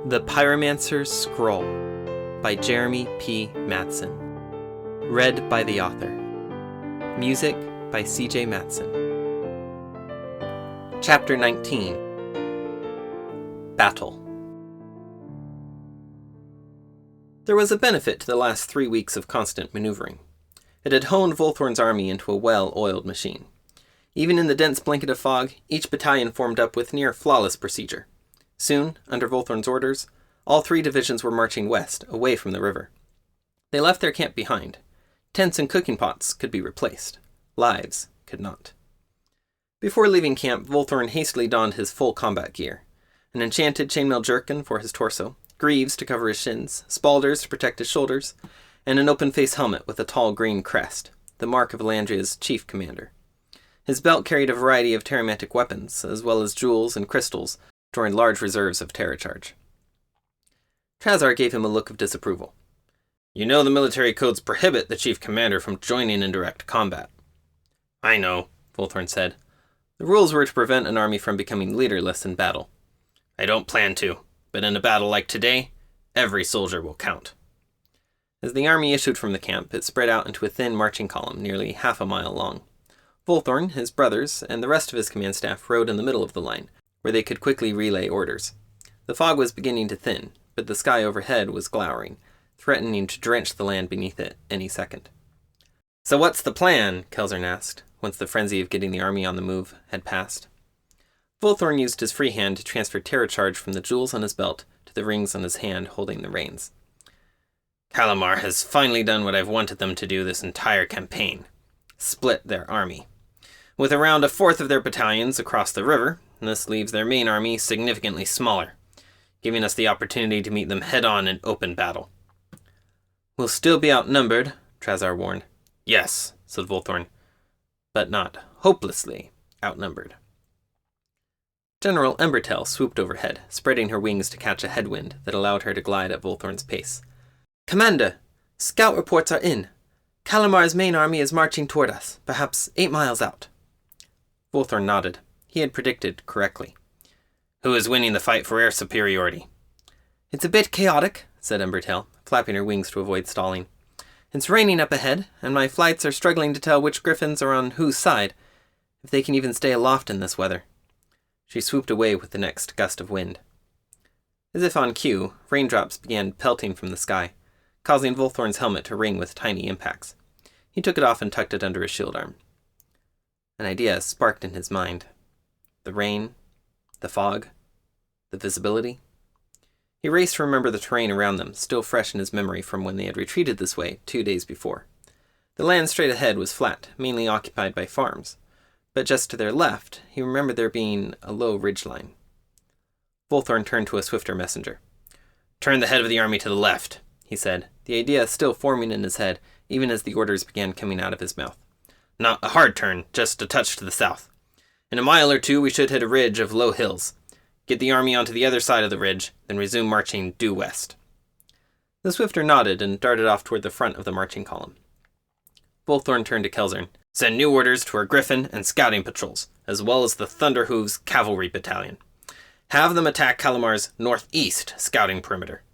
The Pyromancer's Scroll by Jeremy P. Matson. Read by the author. Music by C.J. Matson. Chapter 19. Battle. There was a benefit to the last 3 weeks of constant maneuvering. It had honed Volthorn's army into a well-oiled machine. Even in the dense blanket of fog, each battalion formed up with near flawless procedure. Soon, under Volthorn's orders, all 3 divisions were marching west, away from the river. They left their camp behind. Tents and cooking pots could be replaced. Lives could not. Before leaving camp, Volthorn hastily donned his full combat gear. An enchanted chainmail jerkin for his torso, greaves to cover his shins, spalders to protect his shoulders, and an open-face helmet with a tall green crest, the mark of Elandria's chief commander. His belt carried a variety of terramantic weapons, as well as jewels and crystals, storing large reserves of terra charge. Trazar gave him a look of disapproval. "You know the military codes prohibit the chief commander from joining in direct combat." "I know," Volthorn said. The rules were to prevent an army from becoming leaderless in battle. "I don't plan to, but in a battle like today, every soldier will count." As the army issued from the camp, it spread out into a thin marching column nearly half a mile long. Volthorn, his brothers, and the rest of his command staff rode in the middle of the line, where they could quickly relay orders. The fog was beginning to thin, but the sky overhead was glowering, threatening to drench the land beneath it any second. "So what's the plan?" Kelzern asked, once the frenzy of getting the army on the move had passed. Volthorn used his free hand to transfer terra charge from the jewels on his belt to the rings on his hand holding the reins. "Calamar has finally done what I've wanted them to do this entire campaign. Split their army. With around a fourth of their battalions across the river, this leaves their main army significantly smaller, giving us the opportunity to meet them head-on in open battle." "We'll still be outnumbered," Trazar warned. "Yes," said Volthorn, "but not hopelessly outnumbered." General Embertel swooped overhead, spreading her wings to catch a headwind that allowed her to glide at Volthorn's pace. "Commander, scout reports are in. Calamar's main army is marching toward us, perhaps 8 miles out." Volthorn nodded. He had predicted correctly. "Who is winning the fight for air superiority?" "It's a bit chaotic," said Embertel, flapping her wings to avoid stalling. "It's raining up ahead, and my flights are struggling to tell which griffins are on whose side, if they can even stay aloft in this weather." She swooped away with the next gust of wind. As if on cue, raindrops began pelting from the sky, causing Volthorn's helmet to ring with tiny impacts. He took it off and tucked it under his shield arm. An idea sparked in his mind. The rain, the fog, the visibility. He raced to remember the terrain around them, still fresh in his memory from when they had retreated this way 2 days before. The land straight ahead was flat, mainly occupied by farms, but just to their left, he remembered there being a low ridgeline. Volthorn turned to a swifter messenger. "Turn the head of the army to the left," he said, the idea still forming in his head, even as the orders began coming out of his mouth. "Not a hard turn, just a touch to the south. In a mile or 2, we should hit a ridge of low hills. Get the army onto the other side of the ridge, then resume marching due west." The swifter nodded and darted off toward the front of the marching column. Volthorn turned to Kelzern. "Send new orders to our griffin and scouting patrols, as well as the Thunderhooves cavalry battalion. Have them attack Calamar's northeast scouting perimeter.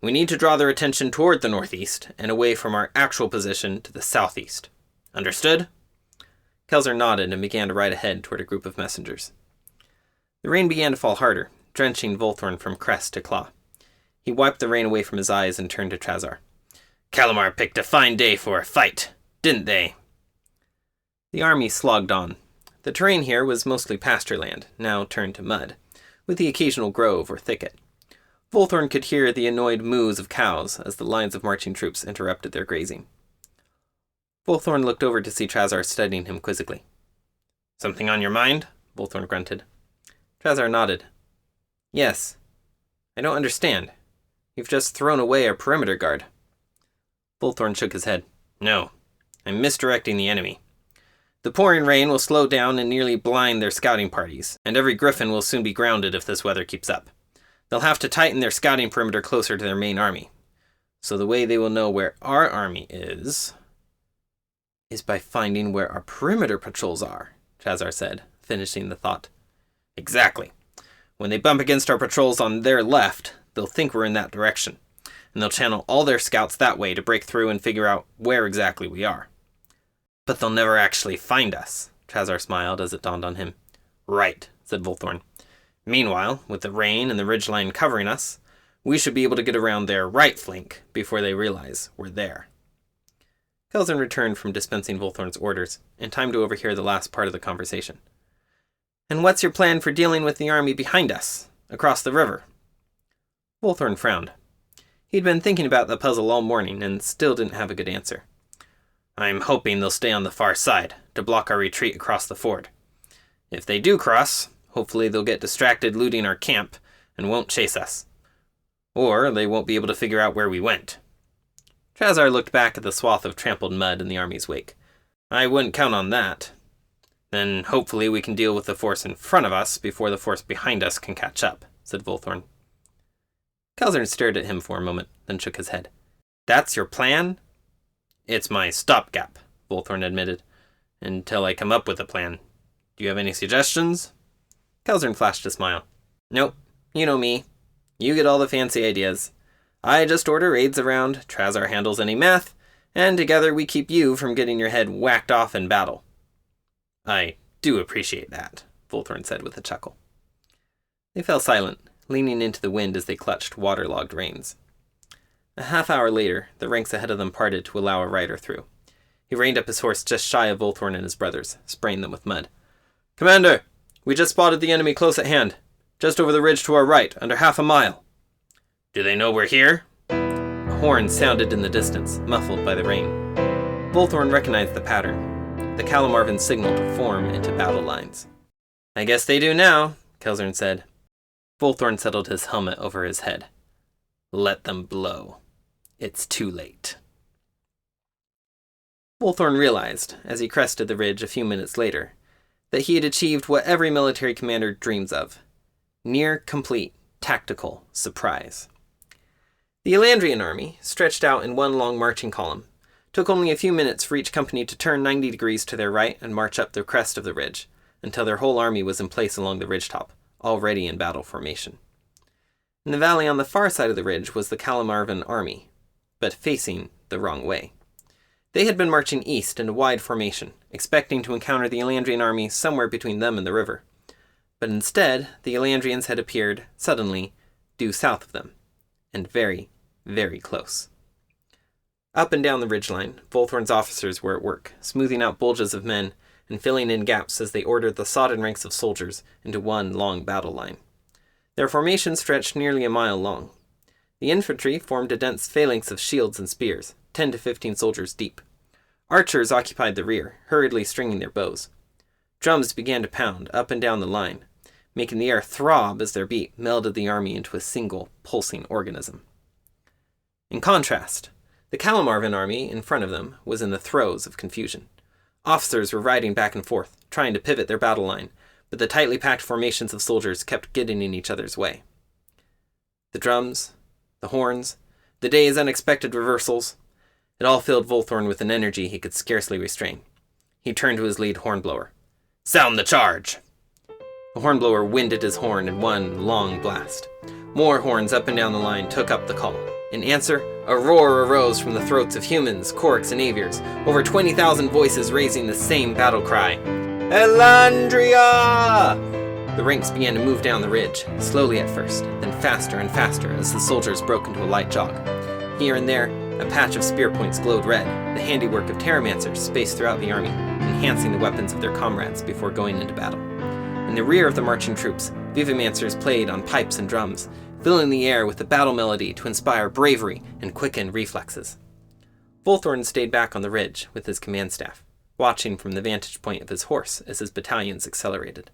We need to draw their attention toward the northeast and away from our actual position to the southeast. Understood?" Kelzern nodded and began to ride ahead toward a group of messengers. The rain began to fall harder, drenching Volthorn from crest to claw. He wiped the rain away from his eyes and turned to Trazar. "Calamar picked a fine day for a fight, didn't they?" The army slogged on. The terrain here was mostly pasture land, now turned to mud, with the occasional grove or thicket. Volthorn could hear the annoyed moos of cows as the lines of marching troops interrupted their grazing. Volthorn looked over to see Trazar studying him quizzically. "Something on your mind?" Volthorn grunted. Trazar nodded. "Yes. I don't understand. You've just thrown away our perimeter guard." Volthorn shook his head. "No. I'm misdirecting the enemy. The pouring rain will slow down and nearly blind their scouting parties, and every griffin will soon be grounded if this weather keeps up. They'll have to tighten their scouting perimeter closer to their main army. So the way they will know where our army is by finding where our perimeter patrols are," Trazar said, finishing the thought. "Exactly. When they bump against our patrols on their left, they'll think we're in that direction, and they'll channel all their scouts that way to break through and figure out where exactly we are. But they'll never actually find us, Trazar smiled as it dawned on him. Right, said Volthorn. Meanwhile, with the rain and the ridgeline covering us, we should be able to get around their right flank before they realize we're there. Kelzern returned from dispensing Volthorn's orders, in time to overhear the last part of the conversation. And what's your plan for dealing with the army behind us, across the river? Volthorn frowned. He'd been thinking about the puzzle all morning and still didn't have a good answer. I'm hoping they'll stay on the far side, to block our retreat across the ford. If they do cross, hopefully they'll get distracted looting our camp and won't chase us. Or they won't be able to figure out where we went. Trazar looked back at the swath of trampled mud in the army's wake. I wouldn't count on that. Then hopefully we can deal with the force in front of us before the force behind us can catch up, said Volthorn. Kelzern stared at him for a moment, then shook his head. That's your plan? It's my stopgap, Volthorn admitted, until I come up with a plan. Do you have any suggestions? Kelzern flashed a smile. Nope, you know me. You get all the fancy ideas. I just order aides around, Trazar handles any math, and together we keep you from getting your head whacked off in battle. I do appreciate that, Volthorn said with a chuckle. They fell silent, leaning into the wind as they clutched waterlogged reins. A half-hour later, the ranks ahead of them parted to allow a rider through. He reined up his horse just shy of Volthorn and his brothers, spraying them with mud. Commander, we just spotted the enemy close at hand, just over the ridge to our right, under half a mile. Do they know we're here? A horn sounded in the distance, muffled by the rain. Volthorn recognized the pattern. The Calamarvan signal to form into battle lines. I guess they do now, Kelzern said. Volthorn settled his helmet over his head. Let them blow. It's too late. Volthorn realized, as he crested the ridge a few minutes later, that he had achieved what every military commander dreams of. Near complete tactical surprise. The Elandrian army, stretched out in one long marching column, took only a few minutes for each company to turn 90 degrees to their right and march up the crest of the ridge, until their whole army was in place along the ridgetop, already in battle formation. In the valley on the far side of the ridge was the Calamarvan army, but facing the wrong way. They had been marching east in a wide formation, expecting to encounter the Elandrian army somewhere between them and the river. But instead, the Elandrians had appeared, suddenly, due south of them, and very, very close. Up and down the ridgeline, Volthorn's officers were at work, smoothing out bulges of men and filling in gaps as they ordered the sodden ranks of soldiers into one long battle line. Their formation stretched nearly a mile long. The infantry formed a dense phalanx of shields and spears, 10 to 15 soldiers deep. Archers occupied the rear, hurriedly stringing their bows. Drums began to pound up and down the line, making the air throb as their beat melded the army into a single, pulsing organism. In contrast, the Calamarvan army in front of them was in the throes of confusion. Officers were riding back and forth, trying to pivot their battle line, but the tightly packed formations of soldiers kept getting in each other's way. The drums, the horns, the day's unexpected reversals, it all filled Volthorn with an energy he could scarcely restrain. He turned to his lead hornblower. Sound the charge! The hornblower winded his horn in one long blast. More horns up and down the line took up the call. In answer, a roar arose from the throats of humans, Korks, and Avirs, over 20,000 voices raising the same battle cry. Elandria! The ranks began to move down the ridge, slowly at first, then faster and faster as the soldiers broke into a light jog. Here and there, a patch of spear points glowed red, the handiwork of Pyromancers spaced throughout the army, enhancing the weapons of their comrades before going into battle. In the rear of the marching troops, Vivamancers played on pipes and drums, filling the air with the battle melody to inspire bravery and quicken reflexes. Volthorn stayed back on the ridge with his command staff, watching from the vantage point of his horse as his battalions accelerated.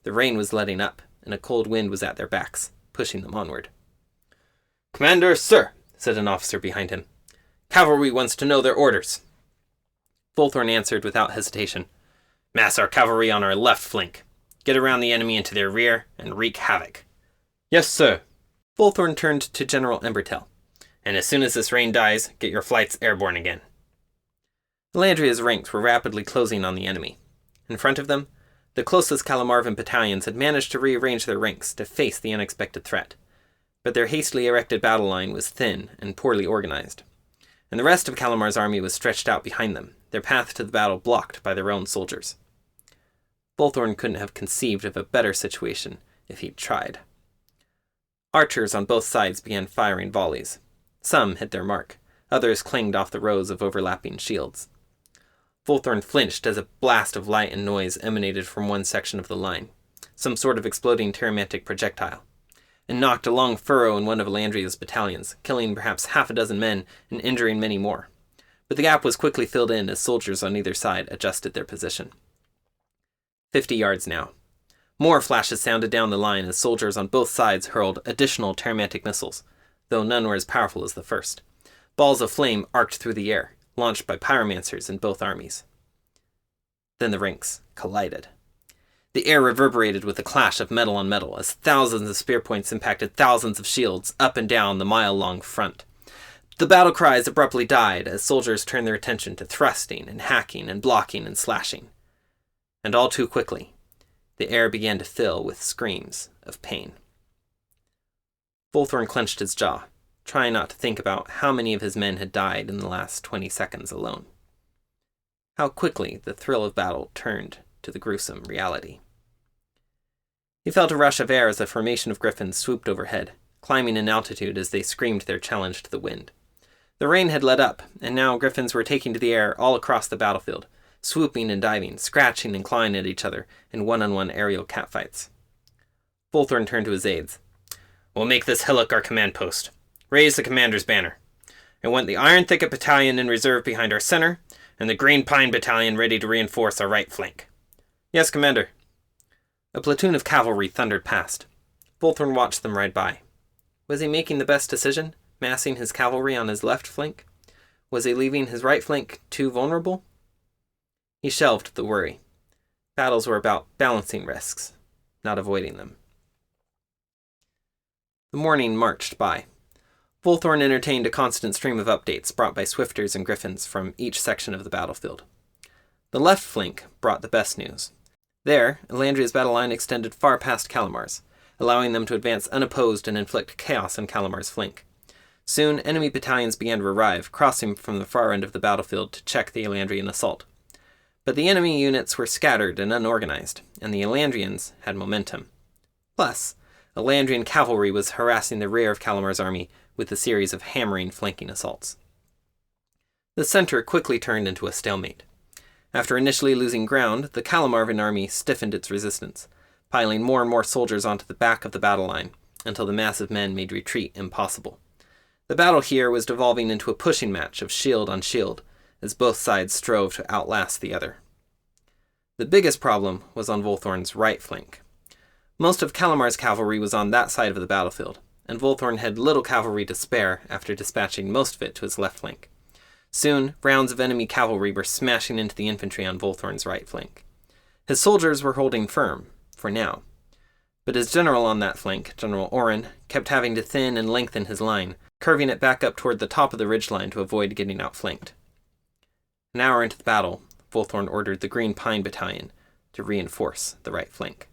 The rain was letting up, and a cold wind was at their backs, pushing them onward. Commander, sir, said an officer behind him. Cavalry wants to know their orders. Volthorn answered without hesitation. Mass our cavalry on our left flank. Get around the enemy into their rear and wreak havoc. Yes, sir. Volthorn turned to General Embertel. And as soon as this rain dies, get your flights airborne again. Elandria's ranks were rapidly closing on the enemy. In front of them, the closest Calamarvan battalions had managed to rearrange their ranks to face the unexpected threat. but their hastily erected battle line was thin and poorly organized, and the rest of Calamar's army was stretched out behind them, their path to the battle blocked by their own soldiers. Volthorn couldn't have conceived of a better situation if he'd tried. Archers on both sides began firing volleys. Some hit their mark, others clanged off the rows of overlapping shields. Volthorn flinched as a blast of light and noise emanated from one section of the line, some sort of exploding pyromantic projectile, and knocked a long furrow in one of Elandria's battalions, killing perhaps half a dozen men and injuring many more. But the gap was quickly filled in as soldiers on either side adjusted their position. 50 yards now. More flashes sounded down the line as soldiers on both sides hurled additional pyromantic missiles, though none were as powerful as the first. Balls of flame arced through the air, launched by pyromancers in both armies. Then the ranks collided. The air reverberated with the clash of metal on metal as thousands of spear points impacted thousands of shields up and down the mile-long front. The battle cries abruptly died as soldiers turned their attention to thrusting and hacking and blocking and slashing. And all too quickly, the air began to fill with screams of pain. Volthorn clenched his jaw, trying not to think about how many of his men had died in the last 20 seconds alone. How quickly the thrill of battle turned to the gruesome reality. He felt a rush of air as a formation of griffins swooped overhead, climbing in altitude as they screamed their challenge to the wind. The rain had let up, and now griffins were taking to the air all across the battlefield, swooping and diving, scratching and clawing at each other in one-on-one aerial catfights. Volthorn turned to his aides. "We'll make this hillock our command post. Raise the commander's banner. I want the Iron Thicket Battalion in reserve behind our center, and the Green Pine Battalion ready to reinforce our right flank." "Yes, Commander." A platoon of cavalry thundered past. Volthorn watched them ride by. Was he making the best decision, massing his cavalry on his left flank? Was he leaving his right flank too vulnerable? He shelved the worry. Battles were about balancing risks, not avoiding them. The morning marched by. Volthorn entertained a constant stream of updates brought by swifters and griffins from each section of the battlefield. The left flank brought the best news. There, Elandria's battle line extended far past Calamar's, allowing them to advance unopposed and inflict chaos on Calamar's flank. Soon, enemy battalions began to arrive, crossing from the far end of the battlefield to check the Elandrian assault. But the enemy units were scattered and unorganized, and the Elandrians had momentum. Plus, Elandrian cavalry was harassing the rear of Calamar's army with a series of hammering flanking assaults. The center quickly turned into a stalemate. After initially losing ground, the Calamarvan army stiffened its resistance, piling more and more soldiers onto the back of the battle line, until the mass of men made retreat impossible. The battle here was devolving into a pushing match of shield on shield, as both sides strove to outlast the other. The biggest problem was on Volthorn's right flank. Most of Calamar's cavalry was on that side of the battlefield, and Volthorn had little cavalry to spare after dispatching most of it to his left flank. Soon, rounds of enemy cavalry were smashing into the infantry on Volthorn's right flank. His soldiers were holding firm, for now. But his general on that flank, General Oren, kept having to thin and lengthen his line, curving it back up toward the top of the ridgeline to avoid getting outflanked. An hour into the battle, Volthorn ordered the Green Pine Battalion to reinforce the right flank.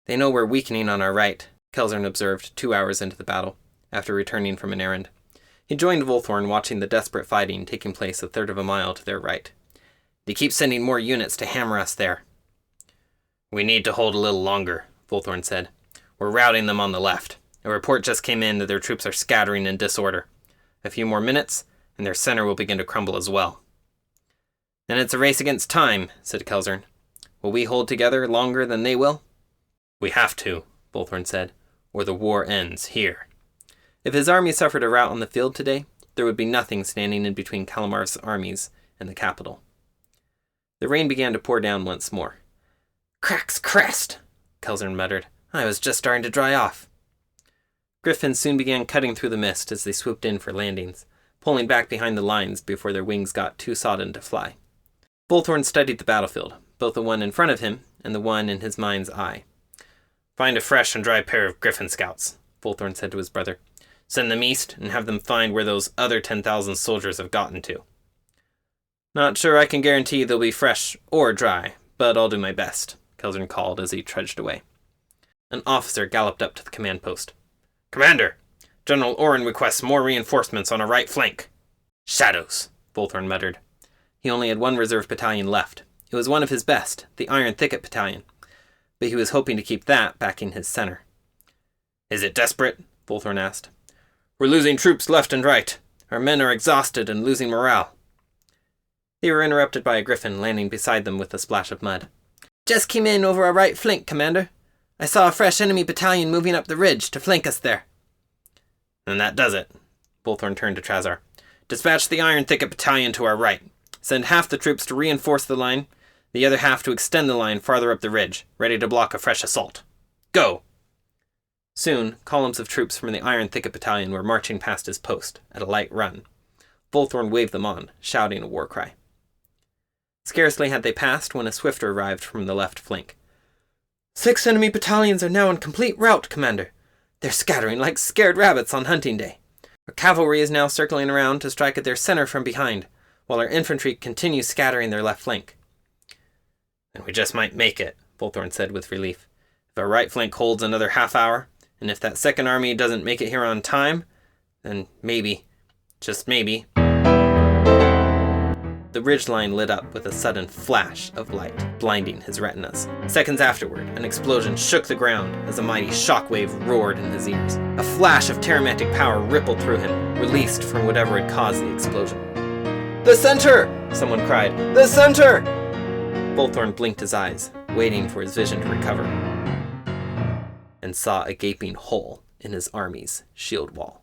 "They know we're weakening on our right," Kelzern observed 2 hours into the battle, after returning from an errand. He joined Volthorn watching the desperate fighting taking place a third of a mile to their right. "They keep sending more units to hammer us there." "We need to hold a little longer," Volthorn said. "We're routing them on the left. A report just came in that their troops are scattering in disorder. A few more minutes, and their center will begin to crumble as well." "Then it's a race against time," said Kelzern. "Will we hold together longer than they will?" "We have to," Volthorn said, "or the war ends here." If his army suffered a rout on the field today, there would be nothing standing in between Calamar's armies and the capital. The rain began to pour down once more. "Crack's crest!" Kelzern muttered. "I was just starting to dry off." Griffins soon began cutting through the mist as they swooped in for landings, pulling back behind the lines before their wings got too sodden to fly. Volthorn studied the battlefield, both the one in front of him and the one in his mind's eye. "Find a fresh and dry pair of Griffin scouts," Volthorn said to his brother. "Send them east and have them find where those other 10,000 soldiers have gotten to." "Not sure I can guarantee they'll be fresh or dry, but I'll do my best," Kelzern called as he trudged away. An officer galloped up to the command post. "Commander, General Oren requests more reinforcements on our right flank." "Shadows," Volthorn muttered. He only had one reserve battalion left. It was one of his best, the Iron Thicket Battalion, but he was hoping to keep that backing his center. "Is it desperate?" Volthorn asked. "We're losing troops left and right. Our men are exhausted and losing morale." They were interrupted by a griffin landing beside them with a splash of mud. "Just came in over our right flank, Commander. I saw a fresh enemy battalion moving up the ridge to flank us there." "And that does it." Volthorn turned to Trazar. "Dispatch the Iron Thicket Battalion to our right. Send half the troops to reinforce the line, the other half to extend the line farther up the ridge, ready to block a fresh assault. Go!" Soon, columns of troops from the Iron Thicket Battalion were marching past his post, at a light run. Volthorn waved them on, shouting a war cry. Scarcely had they passed when a swifter arrived from the left flank. "6 enemy battalions are now in complete rout, Commander. They're scattering like scared rabbits on hunting day. Our cavalry is now circling around to strike at their center from behind, while our infantry continues scattering their left flank." "And we just might make it," Volthorn said with relief. "If our right flank holds another half hour, and if that second army doesn't make it here on time, then maybe, just maybe..." The ridgeline lit up with a sudden flash of light, blinding his retinas. Seconds afterward, an explosion shook the ground as a mighty shockwave roared in his ears. A flash of terramantic power rippled through him, released from whatever had caused the explosion. "The center!" someone cried. "The center!" Volthorn blinked his eyes, waiting for his vision to recover, and saw a gaping hole in his army's shield wall.